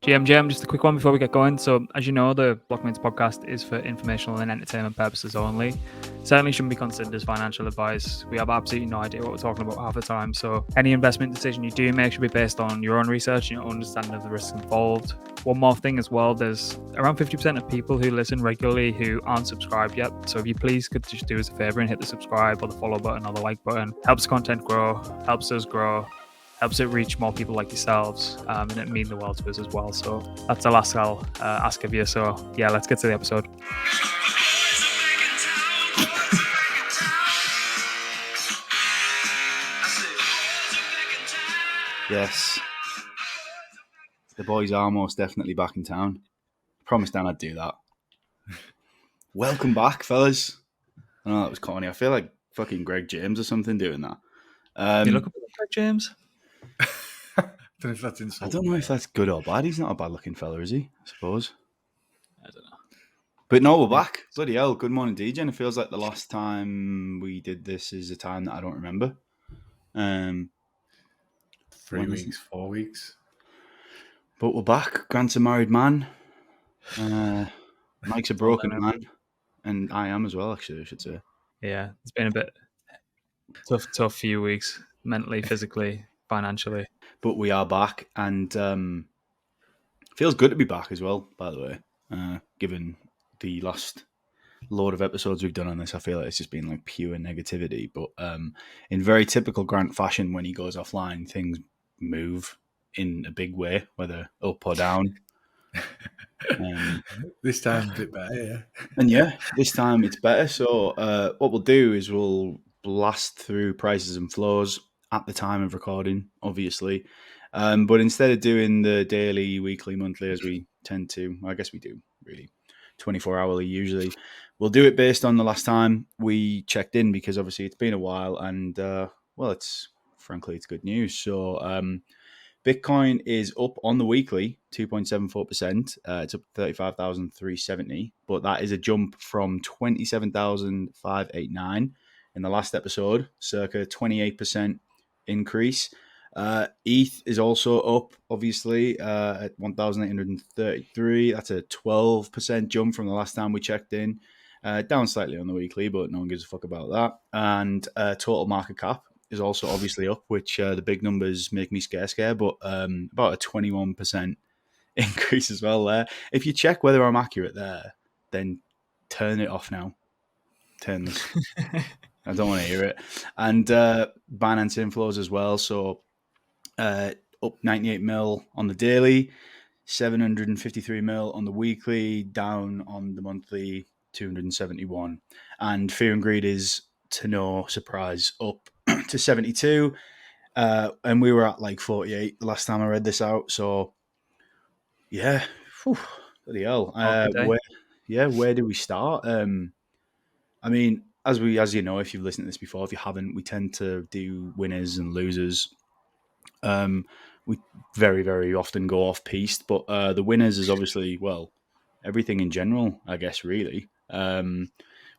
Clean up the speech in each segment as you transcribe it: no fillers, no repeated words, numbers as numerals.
GM, just a quick one before we get going. So, as you know, the Blockmates podcast is for informational and entertainment purposes only. Certainly shouldn't be considered as financial advice. We have absolutely no idea what we're talking about half the time. So, any investment decision you do make should be based on your own research and your own understanding of the risks involved. One more thing as well, there's around 50% of people who listen regularly who aren't subscribed yet. So, if you please could just do us a favor and hit the subscribe or the follow button or the like button, helps content grow, helps us grow. Helps it reach more people like yourselves, and it means the world to us as well. So that's the last I'll ask of you. So yeah, let's get to the episode. Yes, the boys are most definitely back in town. Promised Dan I'd do that. Welcome back, fellas. I know that was corny. I feel like fucking Greg James or something doing that. You look a bit like Greg James. I don't know if that's insulting. I don't know if that's good or bad. He's not a bad-looking fella, is he? I suppose. I don't know. But no, we're back. Bloody hell. Good morning, Degen. It feels like the last time we did this is a time that I don't remember. 3 weeks, 4 weeks. But we're back. Grant's a married man. Mike's a broken man. And I am as well, actually, I should say. Yeah, it's been a bit tough few weeks, mentally, physically, financially. But we are back, and feels good to be back as well, by the way. Given the last load of episodes we've done on this, I feel like it's just been like pure negativity. But in very typical Grant fashion, when he goes offline, things move in a big way, whether up or down. This time a bit better, yeah. And yeah, this time it's better. So what we'll do is we'll blast through prices and flows at the time of recording, obviously. But instead of doing the daily, weekly, monthly, as we tend to, I guess we do really 24 hourly usually, we'll do it based on the last time we checked in, because obviously it's been a while, and well, it's good news. So Bitcoin is up on the weekly 2.74%. It's up 35,370, but that is a jump from 27,589 in the last episode, circa 28% increase. ETH is also up, obviously, at 1,833. That's a 12% jump from the last time we checked in. Down slightly on the weekly, but no one gives a fuck about that. And total market cap is also obviously up, which the big numbers make me scare, but about a 21% increase as well there. If you check whether I'm accurate there, then turn it off now. Turn this. I don't want to hear it. And Binance inflows as well. So up 98 mil on the daily, 753 mil on the weekly, down on the monthly, 271. And Fear and Greed is, to no surprise, up to 72. And we were at like 48 the last time I read this out. So, yeah. Whew, bloody hell. Where do we start? I mean, as you know, if you've listened to this before, if you haven't, we tend to do winners and losers. We very, very often go off piste, but the winners is obviously, well, everything in general, I guess, really. One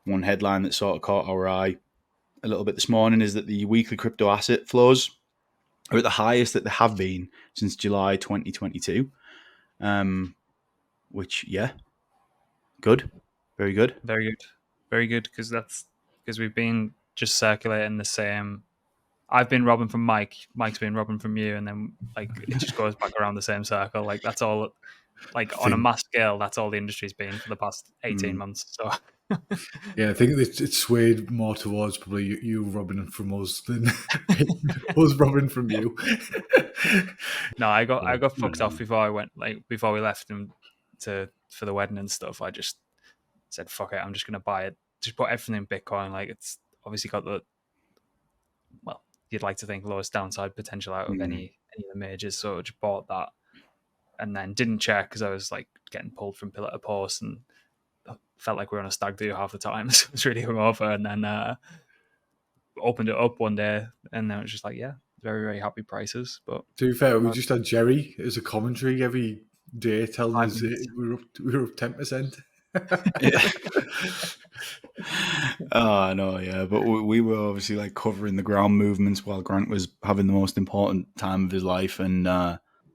headline that sort of caught our eye a little bit this morning is that the weekly crypto asset flows are at the highest that they have been since July 2022. Which, yeah, good. Very good. Very good. Very good, because we've been just circulating the same. I've been robbing from Mike. Mike's been robbing from you, and then like it just goes back around the same circle. Like that's all. Like on a mass scale, that's all the industry's been for the past 18 months. So yeah, I think it's swayed more towards probably you robbing from us than us robbing from you. No, I got fucked off before we left him for the wedding and stuff. I just said fuck it, I'm just gonna buy it. Just put everything in Bitcoin. Like it's obviously got the, well, you'd like to think, lowest downside potential out of any of the majors. So I just bought that and then didn't check because I was like getting pulled from pillar to post and I felt like we were on a stag do half the time. So it was really hungover, and then opened it up one day and then it was just like, yeah, very, very happy prices. But to be fair, we just had Jerry as a commentary every day telling us we were up 10%. Oh no, yeah, but we were obviously like covering the ground movements while Grant was having the most important time of his life, and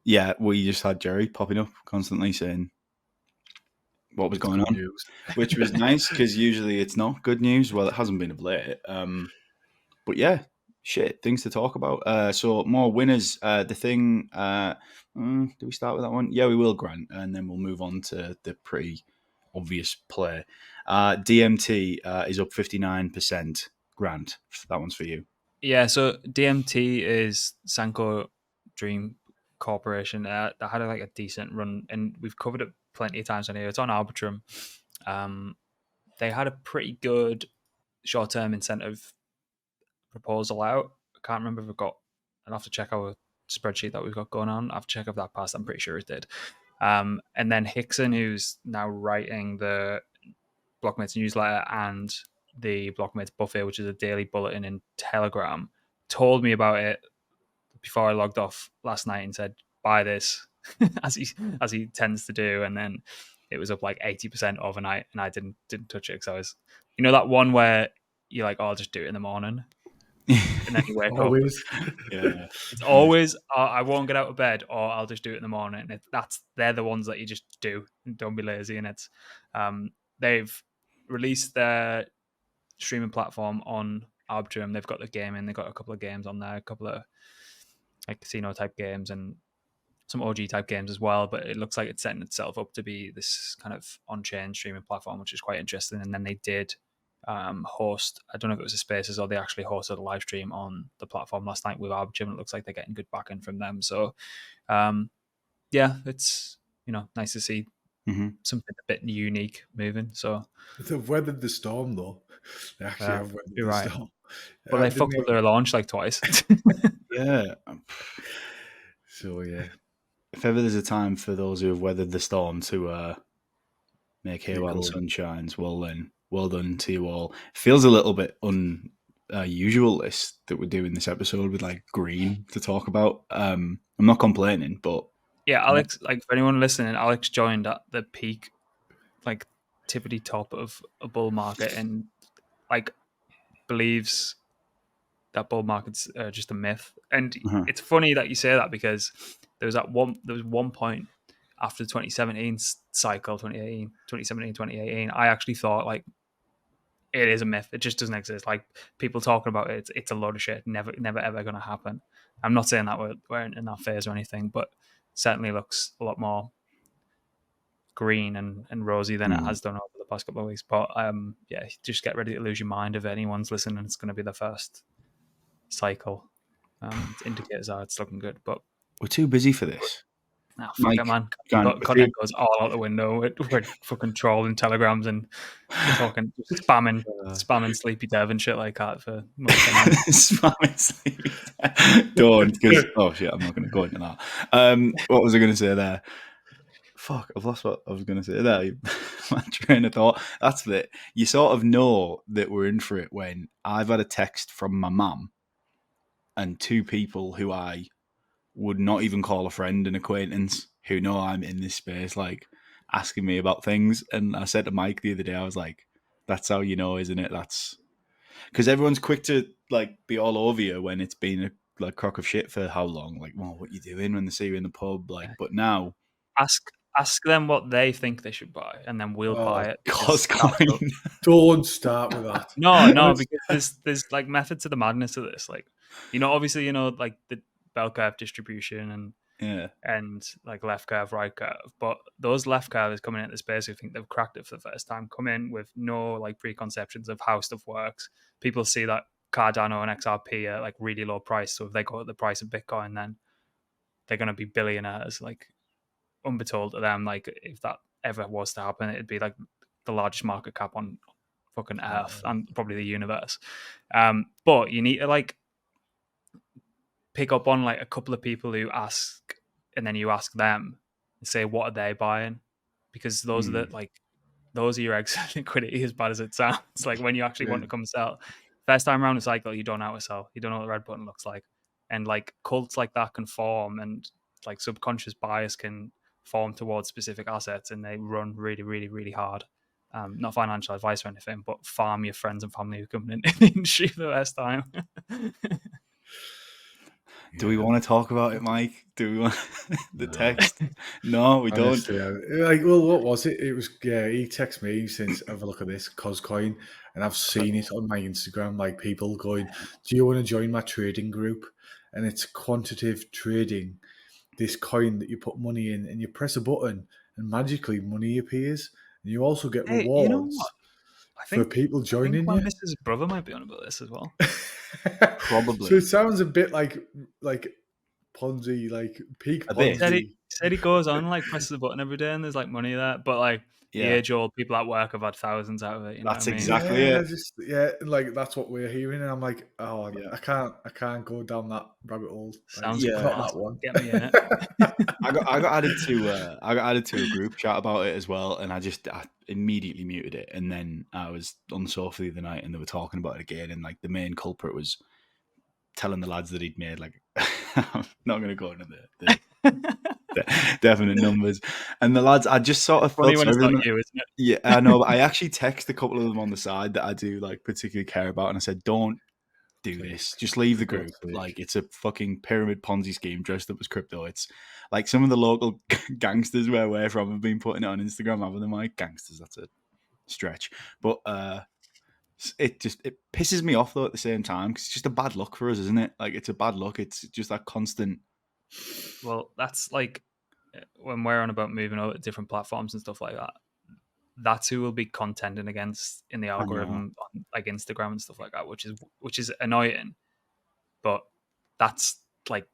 Yeah, we just had Jerry popping up constantly saying what was going on, News. which was nice because usually it's not good news. Well, it hasn't been of late. But yeah, shit, things to talk about. So more winners. The thing. Do we start with that one? Yeah, we will, Grant, and then we'll move on to the pretty obvious play. DMT is up 59%. Grant, that one's for you. Yeah, so DMT is Sanko Dream Corporation. That had like a decent run, and we've covered it plenty of times on here. It's on Arbitrum. They had a pretty good short-term incentive proposal out. I can't remember if we've got. I'll have to check our spreadsheet that we've got going on. I have to check if that passed. I'm pretty sure it did. And then Hickson, who's now writing the Blockmates newsletter and the Blockmates buffet, which is a daily bulletin in Telegram, told me about it before I logged off last night and said, buy this, as he tends to do. And then it was up like 80% overnight, and I didn't touch it because I was, that one where you're like, oh, I'll just do it in the morning. And then you wake Always. up. Yeah. It's always, I won't get out of bed, or I'll just do it in the morning. They're the ones that you just do, and don't be lazy. And it's, they've released their streaming platform on Arbitrum. They've got the gaming. They've got a couple of games on there, a couple of like casino type games and some OG type games as well. But it looks like it's setting itself up to be this kind of on-chain streaming platform, which is quite interesting. And then they did host, I don't know if it was a Spaces or they actually hosted a live stream on the platform last night with Arbitrum. It looks like they're getting good backing from them. So yeah, it's nice to see something a bit unique moving. So They've weathered the storm, though. They actually have weathered the storm. Well, they fucked up their launch like twice. Yeah. So yeah, if ever there's a time for those who have weathered the storm to make hay while the sun shines, well done to you all. It feels a little bit unusual this that we're doing this episode with like green to talk about. I'm not complaining, but yeah, Alex, like for anyone listening, Alex joined at the peak, like tippity top of a bull market, and like believes that bull market's just a myth. And it's funny that you say that, because there was one point after the 2017 cycle, 2018, I actually thought like it is a myth. It just doesn't exist. Like people talking about it, it's a load of shit. Never ever going to happen. I'm not saying that we're in that phase or anything, but certainly looks a lot more green and rosy than it has done over the past couple of weeks. But yeah, just get ready to lose your mind if anyone's listening. It's going to be the first cycle. Indicators are it's looking good, but we're too busy for this. Oh, fuck it, man. Content goes all out the window. We're fucking trolling telegrams and we're talking spamming Sleepy Dev and shit like that for spamming Sleepy Dev. Don't, because oh shit, I'm not going to go into that. What was I going to say there? Fuck, I've lost what I was going to say there. My train of thought. That's it. You sort of know that we're in for it when I've had a text from my mum and two people who I would not even call a friend, an acquaintance, who know I'm in this space, like asking me about things. And I said to Mike the other day, I was like, that's how you know, isn't it? That's because everyone's quick to like be all over you when it's been a like crock of shit for how long? Like, well, what you doing when they see you in the pub? Like, but now ask them what they think they should buy, and then we'll buy it. Don't start with that. No, because there's like method to the madness of this. Like, obviously, like the bell curve distribution and like left curve, right curve. But those left curves coming into the space who think they've cracked it for the first time come in with no like preconceptions of how stuff works. People see that Cardano and XRP are like really low price, so if they go at the price of Bitcoin, then they're going to be billionaires. Like, unbetold to them, like if that ever was to happen, it'd be like the largest market cap on fucking Earth and probably the universe. But you need to like pick up on like a couple of people who ask, and then you ask them and say, what are they buying? Because those are those are your exit liquidity, as bad as it sounds. Like when you actually want to come sell, first time around the cycle, you don't know how to sell. You don't know what the red button looks like. And like cults like that can form, and like subconscious bias can form towards specific assets, and they run really, really, really hard. Not financial advice or anything, but farm your friends and family who come in the industry for the first time. Do we want to talk about it, Mike? Do we want the text? No, we don't. Honestly, like, well, what was it? It was, yeah, he texted me since, have a look at this, Coscoin, and I've seen it on my Instagram, like people going, do you want to join my trading group? And it's quantitative trading, this coin that you put money in, and you press a button, and magically money appears. And you also get Hey, you know rewards what? I for think people I think joining my you. missus' brother might be on about this as well. Probably. So it sounds a bit like Ponzi, like peak A bit. Ponzi. Said he goes on like presses the button every day and there's like money there, but like the Yeah, age-old people at work have had thousands out of it. You know That's what I mean? exactly Yeah, it. like that's what we're hearing, and I'm like, oh, Yeah. I can't go down that rabbit hole. Like, Sounds Yeah. not class. that one. Get me in it. I got added to a group chat about it as well, and I immediately muted it. And then I was on the sofa the other night, and they were talking about it again. And like the main culprit was telling the lads that he'd made like I'm not going to go into the definite numbers. And the lads, I just sort of Funny felt when it's sorry for not them. you, isn't it? Yeah, I know. But I actually text a couple of them on the side that I do like particularly care about, and I said, "Don't do this. Just leave the group. Like it's a fucking pyramid Ponzi scheme dressed up as crypto. It's like some of the local gangsters where we're from have been putting it on Instagram, haven't they? Like gangsters, that's a stretch. But it pisses me off though at the same time because it's just a bad look for us, isn't it? Like it's a bad look. It's just that constant. Well, that's like when we're on about moving over to different platforms and stuff like that. That's who we'll be contending against in the algorithm on like Instagram and stuff like that, which is annoying. But that's like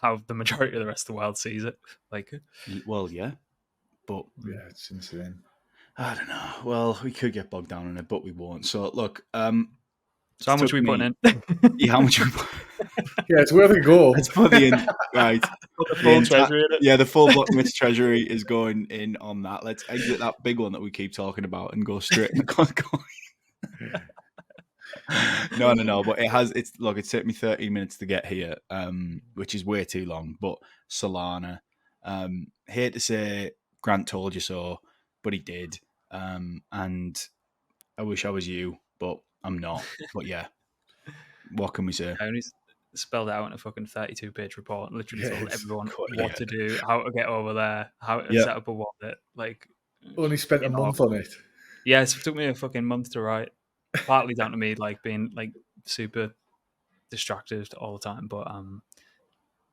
how the majority of the rest of the world sees it. Like, Well, yeah, but Yeah, it's insane. I don't know. Well, we could get bogged down in it, but we won't. So look, so how much are we putting in? Yeah, how much? Yeah, it's worth a go. Let's put right. Put the full treasury in it. Yeah, the full blockmates treasury is going in on that. Let's exit that big one that we keep talking about and go straight in the Costco. No. But it's taken me 13 minutes to get here, which is way too long. But Solana, hate to say Grant told you so, but he did. And I wish I was you, but I'm not. But yeah, what can we say? I only spelled it out in a fucking 32-page report and literally told Yes. everyone Yeah. what to do, how to get over there, how to Yeah. set up a wallet. Like, Only spent a month on it. yeah, it took me a fucking month to write. Partly down to me like being like super distracted all the time, but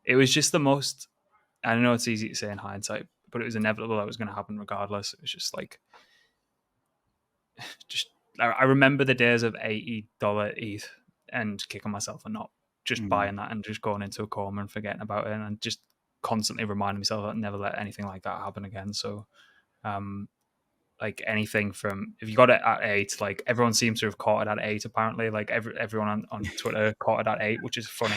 it was just the most. I know it's easy to say in hindsight, but it was inevitable that was going to happen regardless. It was just like, I remember the days of $80 ETH and kicking myself for not just buying that and just going into a coma and forgetting about it, and just constantly reminding myself that I'd never let anything like that happen again. So, like anything from, if you got it at 8, like everyone seems to have caught it at 8 apparently. Like everyone on Twitter caught it at 8, which is funny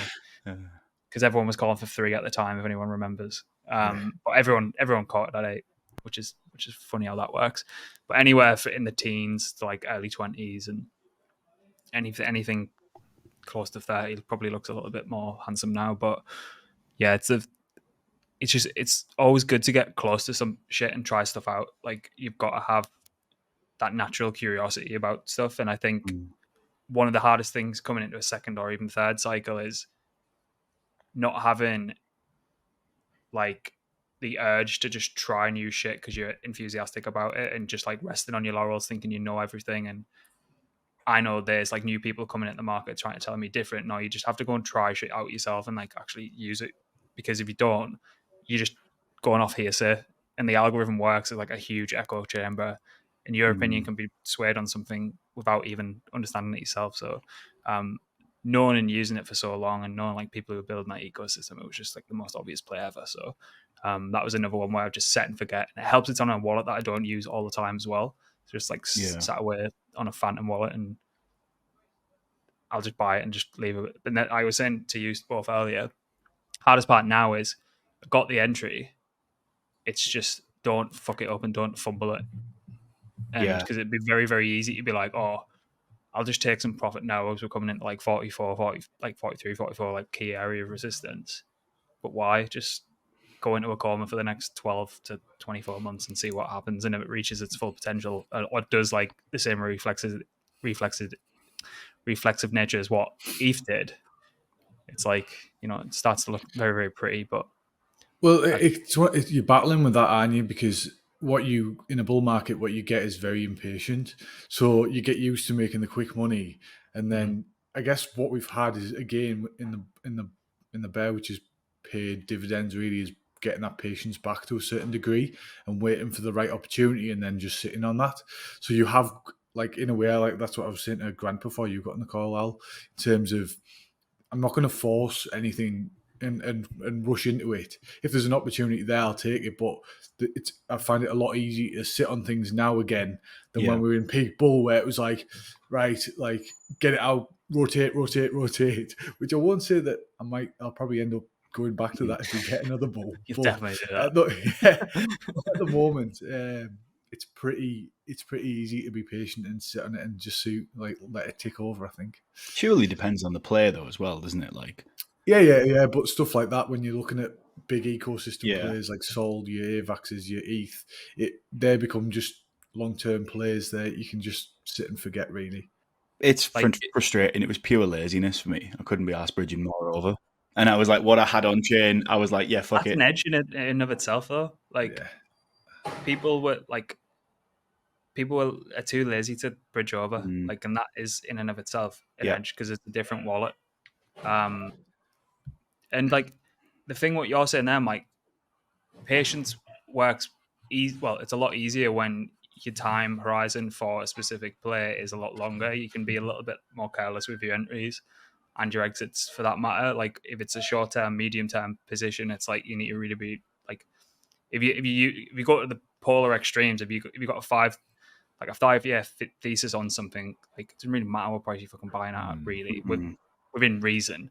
because everyone was calling for 3 at the time, if anyone remembers. But everyone caught it at 8, which is funny how that works. But anywhere in the teens to like early 20s and anything close to 30 probably looks a little bit more handsome now. But yeah, it's always good to get close to some shit and try stuff out. Like you've got to have that natural curiosity about stuff. And I think one of the hardest things coming into a second or even third cycle is not having like the urge to just try new shit because you're enthusiastic about it and just like resting on your laurels thinking you know everything. And I know there's like new people coming into the market trying to tell me different. No, you just have to go and try shit out yourself and like actually use it, because if you don't, you're just going off hearsay, and the algorithm works as like a huge echo chamber, and your opinion can be swayed on something without even understanding it yourself. So knowing and using it for so long and knowing like people who are building that ecosystem, it was just like the most obvious play ever. So that was another one where I just set and forget, and it helps it's on a wallet that I don't use all the time as well. It's just like sat away on a phantom wallet, and I'll just buy it and just leave it. And then I was saying to you both earlier, hardest part now is I got the entry. It's just don't fuck it up and don't fumble it. And because it'd be very, very easy to be like, oh, I'll just take some profit now as we're coming into like 44, 40, like 43, 44, like key area of resistance. But why? Just go into a coma for the next 12 to 24 months and see what happens. And if it reaches its full potential, or does like the same reflexive nature as what ETH did, it's like, it starts to look very, very pretty. But Well, you're battling with that, aren't you? Because in a bull market, what you get is very impatient. So you get used to making the quick money, and then I guess what we've had is, again, in the bear, which is paid dividends, really is getting that patience back to a certain degree and waiting for the right opportunity, and then just sitting on that. So you have, like, in a way, like that's what I was saying to Grant before you got in the call, Al, in terms of, I'm not going to force anything and rush into it. If there's an opportunity there, I'll take it. But I find it a lot easier to sit on things now again than when we were in peak bull, where it was like, right, like get it out, rotate. Which I won't say that I'll probably end up going back to that if we get another bull. You'll definitely do that. At the moment, it's pretty easy to be patient and sit on it and just let it tick over, I think. Surely depends on the player though as well, doesn't it? Like, yeah. But stuff like that, when you're looking at big ecosystem players like Sol, your AVAXs, your ETH, they become just long-term players that you can just sit and forget, really. It's frustrating. It was pure laziness for me. I couldn't be asked bridging more over. And I was like, what I had on chain, I was like, yeah, fuck That's it. an edge in and of itself, though. Like, people are too lazy to bridge over. Like, and that is in and of itself an edge, because it's a different wallet. And like the thing what you're saying there, Mike, patience works well, it's a lot easier when your time horizon for a specific play is a lot longer. You can be a little bit more careless with your entries and your exits, for that matter. Like, if it's a short-term, medium-term position, it's like you need to really be like, if you go to the polar extremes, if you got a 5-year thesis on something, like, it doesn't really matter what price you fucking buying at, really, within reason.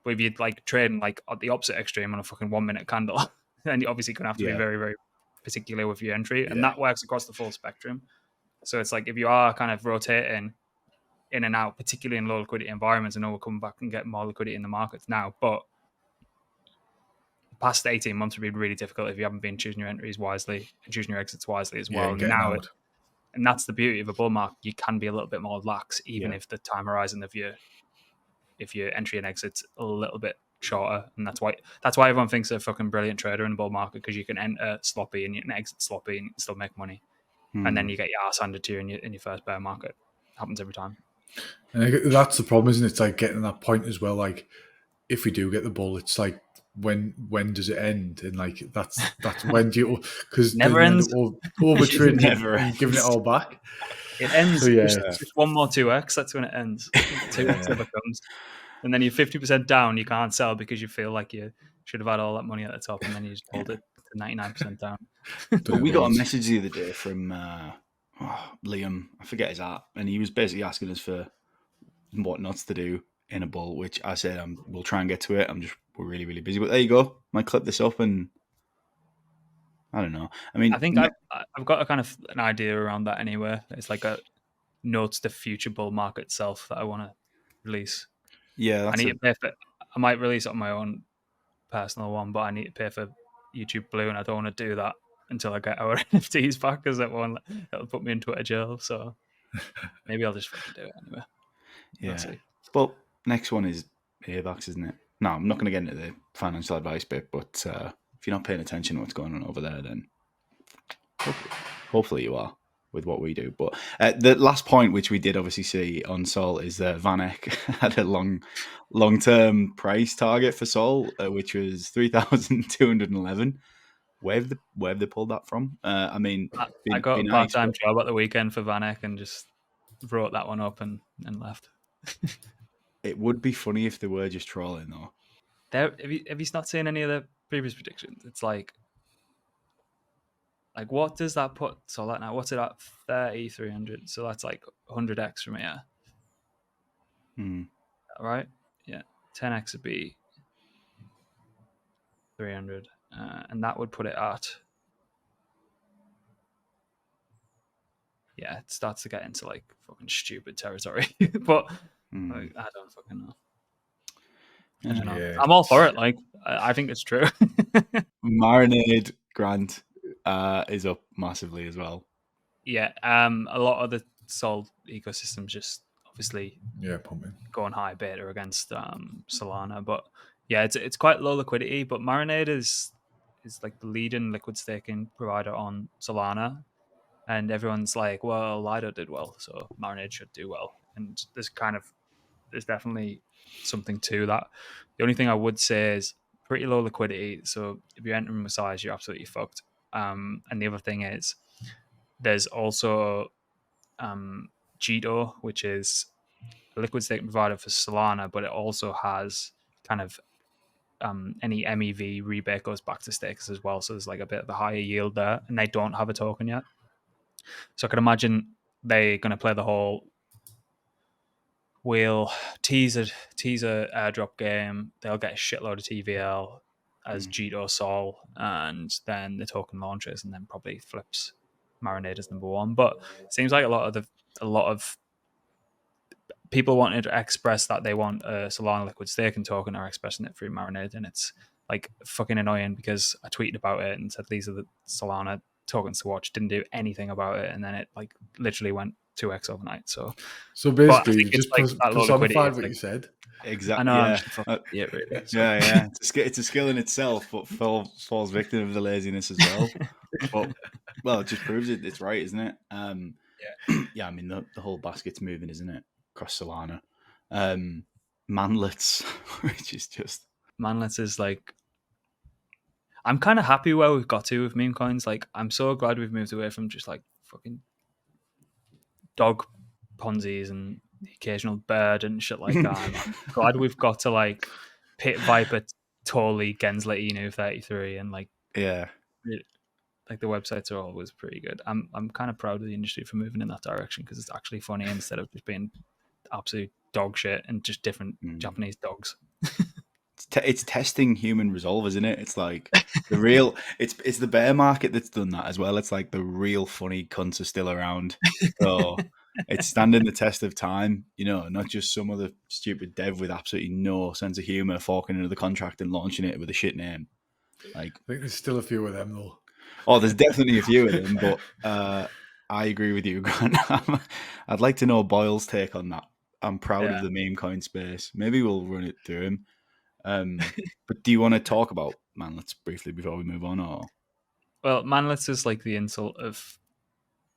But if you're like trading like at the opposite extreme on a fucking 1 minute candle, then you're obviously gonna have to be very, very particular with your entry, and that works across the full spectrum. So it's like, if you are kind of rotating in and out, particularly in low liquidity environments, I know we're coming back and getting more liquidity in the markets now, but the past 18 months would be really difficult if you haven't been choosing your entries wisely and choosing your exits wisely as well. And that's the beauty of a bull market. You can be a little bit more lax, even if the time horizon of your entry and exit's a little bit shorter. And that's why everyone thinks they're a fucking brilliant trader in a bull market, because you can enter sloppy and you can exit sloppy and still make money. And then you get your ass handed to you in your first bear market. Happens every time. And that's the problem, isn't it? It's like getting that point as well. Like, if we do get the bull, it's like, when does it end? And like, that's when do you, because never ends. Over trading and giving it all back. It ends. So, just one more 2x. That's when it ends. 2x never comes. And then you're 50% down. You can't sell because you feel like you should have had all that money at the top, and then you just hold it to 99% down. But we got a message the other day from Liam. I forget his art, and he was basically asking us for what not to do in a bull, which I said we'll try and get to it. We're really, really busy. But there you go. Might clip this up, and I don't know. I mean, I think I've got a kind of an idea around that anyway. It's like a notes to future bull market itself that I want to release. Yeah, I need to pay for. I might release it on my own personal one, but I need to pay for YouTube Blue, and I don't want to do that until I get our NFTs back, because it'll put me in Twitter jail. So maybe I'll just fucking do it anyway. Yeah. But next one is AVAX, isn't it? No, I'm not going to get into the financial advice bit, but if you're not paying attention to what's going on over there, then hopefully you are with what we do. But the last point, which we did obviously see on Sol, is that VanEck had a long-term price target for Sol, which was 3,211. Where have they pulled that from? I mean, I got a part-time job at the weekend for VanEck and just wrote that one up and left. It would be funny if they were just trolling, though. Have you not seen any of the previous predictions? It's like what does that put? So like now, what's it at? 3,300. So that's like 100x from here. Right? Yeah. 10x would be 300, and that would put it at. Yeah, it starts to get into like fucking stupid territory, but like, I don't fucking know. I don't know. Yeah. I'm all for it. Like, I think it's true. Marinade Grant is up massively as well. Yeah, a lot of the Sol ecosystems just obviously pumping. going high beta against Solana. But yeah, it's quite low liquidity. But Marinade is like the leading liquid staking provider on Solana, and everyone's like, well, Lido did well, so Marinade should do well. And there's definitely something to that. The only thing I would say is pretty low liquidity. So if you're entering with size, you're absolutely fucked. And the other thing is there's also Jito, which is a liquid staking provider for Solana, but it also has kind of any MEV rebate goes back to stakers as well. So there's like a bit of a higher yield there, and they don't have a token yet. So I can imagine they're going to play the whole we'll tease a airdrop game. They'll get a shitload of TVL as Jito Sol, and then the token launches, and then probably flips Marinade as number one. But it seems like a lot of people wanted to express that they want a Solana liquid staking token are expressing it through Marinade, and it's like fucking annoying because I tweeted about it and said these are the Solana tokens to watch, didn't do anything about it, and then it like literally went 2x overnight. So basically, you just personified what like, you said. Exactly. I know. Yeah. Yeah, really. So. Yeah. It's a skill in itself, but falls victim of the laziness as well. But well, it just proves it's right, isn't it? Yeah. I mean, the whole basket's moving, isn't it? Across Solana. Manlets, which is just Manlets is like. I'm kind of happy where we've got to with meme coins. Like, I'm so glad we've moved away from just like fucking dog Ponzi's and the occasional bird and shit like that. I'm glad we've got to like Pit Viper, Tolly, Gensler, Inu 33, and like like the websites are always pretty good. I'm kind of proud of the industry for moving in that direction because it's actually funny instead of just being absolute dog shit and just different Japanese dogs. It's testing human resolve, isn't it? It's like the real. It's the bear market that's done that as well. It's like the real funny cunts are still around. So it's standing the test of time, not just some other stupid dev with absolutely no sense of humor forking into the contract and launching it with a shit name. Like, I think there's still a few of them though. Oh, there's definitely a few of them, but I agree with you, Grant. I'd like to know Boyle's take on that. I'm proud of the meme coin space. Maybe we'll run it through him. But do you want to talk about Manlets briefly before we move on? Or well, Manlets is like the insult of,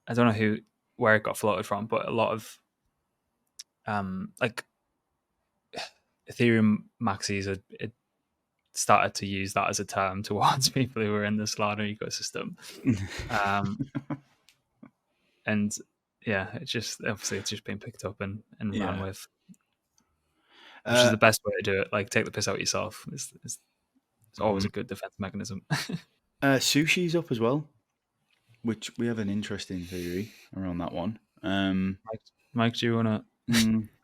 I don't know where it got floated from, but a lot of like Ethereum maxis it started to use that as a term towards people who were in the Solana ecosystem. And yeah, it's just been picked up and ran with. Which is the best way to do it. Like, take the piss out of yourself. It's always a good defense mechanism. Sushi's up as well, which we have an interesting theory around that one. Mike, do you want to?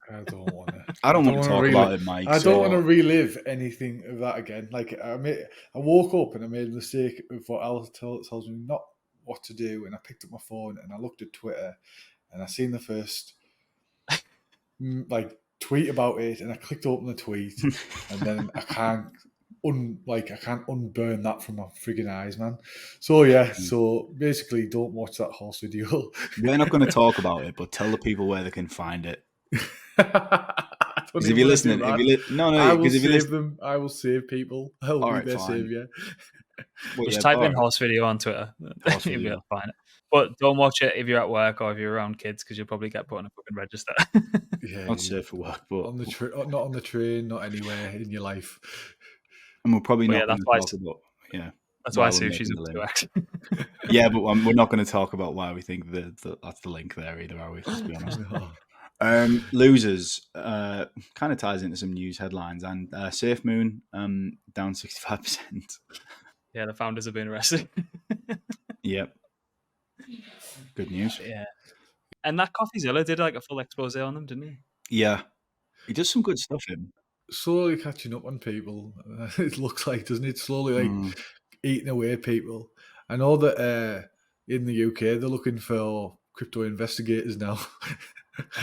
I don't want to. I don't want to talk about it, Mike. I don't want to relive anything of that again. Like, I woke up and I made a mistake of what Al tells me not what to do, and I picked up my phone and I looked at Twitter and I seen the first tweet about it, and I clicked open the tweet, and then I can't unburn that from my friggin' eyes, man. So yeah, so basically, don't watch that horse video. We're not going to talk about it, but tell the people where they can find it. Because if you're listening, I will save them. I will save people. I will be their savior. Just type in horse video on Twitter. You'll be able to find it. But don't watch it if you're at work or if you're around kids, because you'll probably get put on a fucking register. Not safe for work, but not on the train, not anywhere in your life. And we're probably not going to talk about that's why Sushi's up to actually. Yeah, but we're not going to talk about why we think that's the link there either, are we? Let's be honest. Losers kind of ties into some news headlines, and Safe Moon down 65%. Yeah, the founders have been arrested. Yep. Good news. Yeah. And that CoffeeZilla did like a full expose on them, didn't he? Yeah. He does some good stuff in. Slowly catching up on people. It looks like, doesn't it? Slowly eating away at people. I know that in the UK they're looking for crypto investigators now.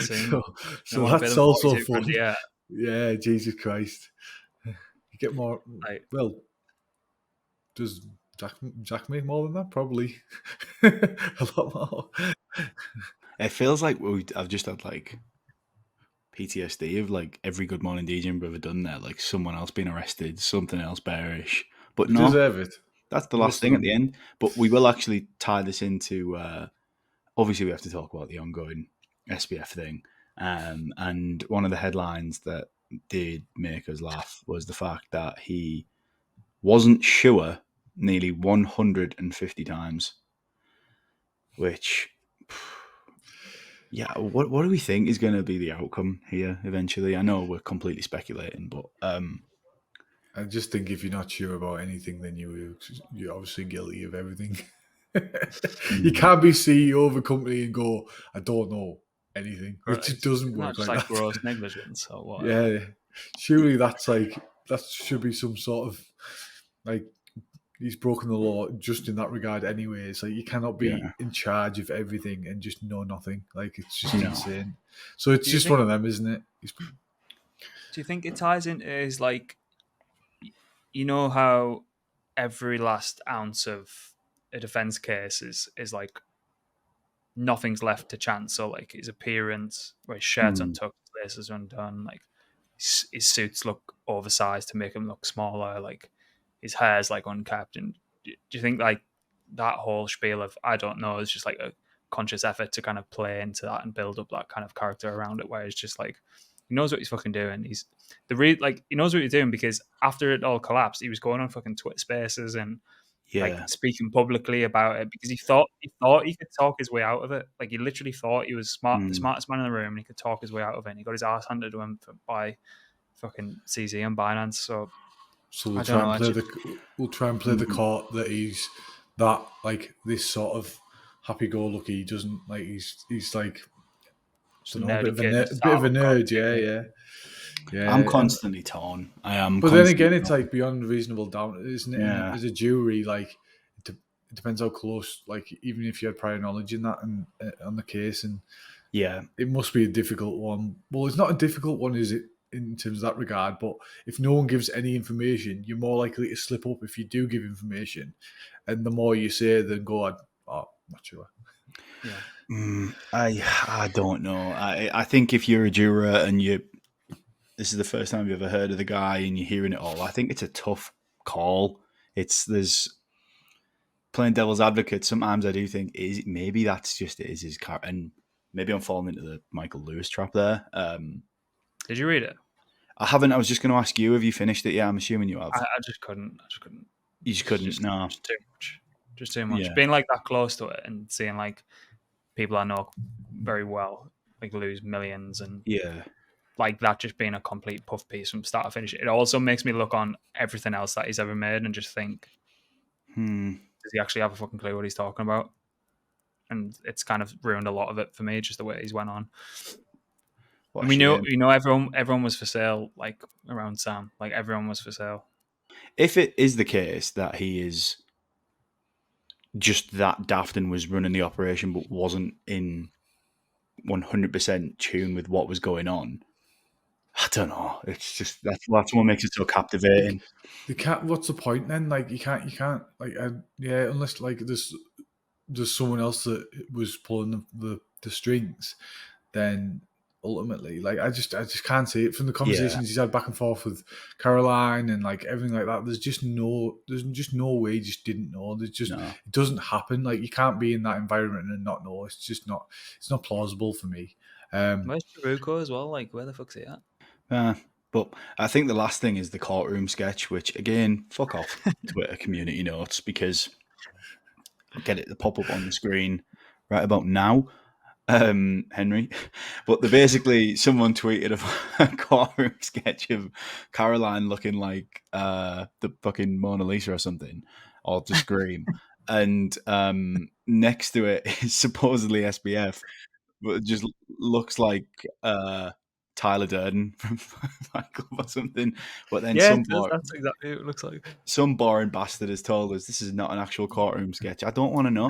so that's also fun. Yeah, Jesus Christ. You get more. Does Jack make more than that? Probably a lot more. It feels like I've just had like PTSD of like every Good Morning DJ we've ever done there, like someone else being arrested, something else bearish. But They no, deserve it. that's the Most last of thing at them. the end. But we will actually tie this into. Obviously, we have to talk about the ongoing SBF thing. And one of the headlines that did make us laugh was the fact that he wasn't sure nearly 150 times, which, yeah, what do we think is going to be the outcome here eventually? I know we're completely speculating, but I just think if you're not sure about anything, then you're obviously guilty of everything. You can't be CEO of a company and go, I don't know anything. It just doesn't Not work just like like that. gross negligence or whatever. Yeah, surely that should be some sort of like he's broken the law just in that regard anyway. It's like you cannot be Yeah. in charge of everything and just know nothing. Like it's just No. insane. So it's Do you just think- one of them, isn't it? Do you think it ties into his like, you know how every last ounce of a defense case is like nothing's left to chance. So like his appearance, where his shirt's untucked, his laces undone, like his suits look oversized to make him look smaller, like his hair's like unkept. And do you think like that whole spiel of I don't know is just like a conscious effort to kind of play into that and build up that kind of character around it, where it's just like he knows what he's fucking doing. He's he knows what he's doing, because after it all collapsed, he was going on fucking Twitter Spaces and like speaking publicly about it, because he thought he could talk his way out of it. Like he literally thought he was the smartest man in the room, and he could talk his way out of it. And he got his ass handed to him by fucking CZ and Binance. So we'll try and play the court that he's that like this sort of happy-go-lucky. He doesn't like he's like a bit of a nerd. Yeah. I'm constantly torn. I am. But then again, it's like beyond reasonable doubt, isn't it? Yeah. As a jury, like it depends how close. Like even if you had prior knowledge in that and on the case, and yeah, it must be a difficult one. Well, it's not a difficult one, is it, in terms of that regard? But if no one gives any information, you're more likely to slip up if you do give information, and the more you say, then go, not sure. Yeah. I don't know. I think if you're a juror and this is the first time you've ever heard of the guy and you're hearing it all, I think it's a tough call. There's playing devil's advocate. Sometimes I do think maybe that's just his car, and maybe I'm falling into the Michael Lewis trap there. Did you read it? I haven't. I was just going to ask you, have you finished it? Yeah, I'm assuming you have. I just couldn't. You just couldn't. No, just too much. Just too much. Yeah. Being like that close to it and seeing like people I know very well like lose millions, and like that just being a complete puff piece from start to finish. It also makes me look on everything else that he's ever made and just think, does he actually have a fucking clue what he's talking about? And it's kind of ruined a lot of it for me, just the way he's went on. And we know everyone was for sale, like around Sam. Like everyone was for sale. If it is the case that he is just that daft and was running the operation but wasn't in 100% tune with what was going on, I don't know. It's just that's what makes it so captivating. What's the point then? Like you can't like unless like there's someone else that was pulling the strings, then ultimately, like I just can't see it from the conversations he's had back and forth with Caroline and like everything like that. There's just no way he just didn't know. It doesn't happen. Like you can't be in that environment and not know. It's not plausible for me. Where's Chiruko as well? Like where the fuck's he at? But I think the last thing is the courtroom sketch, which again, fuck off Twitter community notes, because I get it to pop up on the screen right about now. Henry, but someone tweeted a courtroom sketch of Caroline looking like the fucking Mona Lisa or something, or to scream, and next to it is supposedly SBF, but it just looks like Tyler Durden from Fight Club or something. But then that's exactly what it looks like. Some boring bastard has told us this is not an actual courtroom sketch. I don't want to know.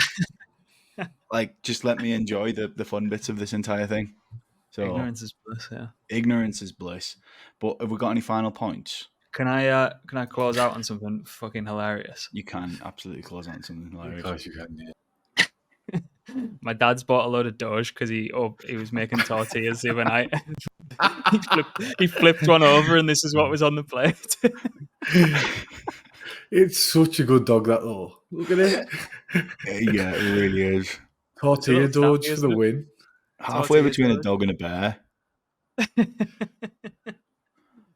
Like, just let me enjoy the fun bits of this entire thing. So ignorance is bliss, yeah. Ignorance is bliss. But have we got any final points? Can I close out on something fucking hilarious? You can absolutely close out on something hilarious. Of course you can, yeah. My dad's bought a load of Doge because he was making tortillas the other night. he flipped one over, and this is what was on the plate. It's such a good dog, that though. Look at it. Yeah, it really is. Tortilla It's a little Doge snappy, for the isn't win. Halfway Tortilla between a Doge. dog and a bear.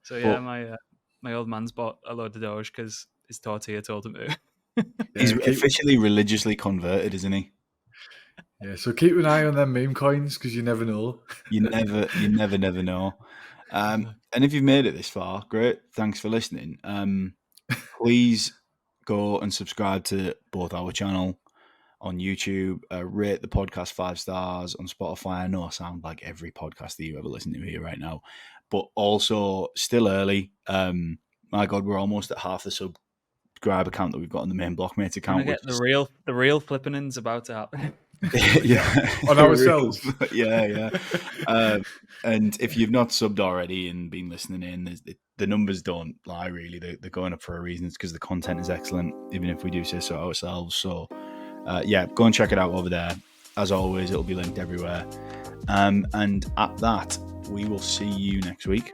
So yeah, But- my old man's bought a load of Doge because his tortilla told him to. He's keep- officially religiously converted, isn't he? Yeah, so keep an eye on them meme coins because you never know. You never know. And if you've made it this far, great. Thanks for listening. Please go and subscribe to both our channel on YouTube. Rate the podcast 5 stars on Spotify. I know I sound like every podcast that you ever listen to here right now, but also still early. My God, we're almost at half the subscriber count that we've got on the main Blockmates account. Get the real flipping's about to happen. Yeah, On ourselves. yeah. And if you've not subbed already and been listening in, the numbers don't lie, really. They're going up for a reason. It's because the content is excellent, even if we do say so ourselves. So, yeah, go and check it out over there. As always, it'll be linked everywhere. And at that, we will see you next week.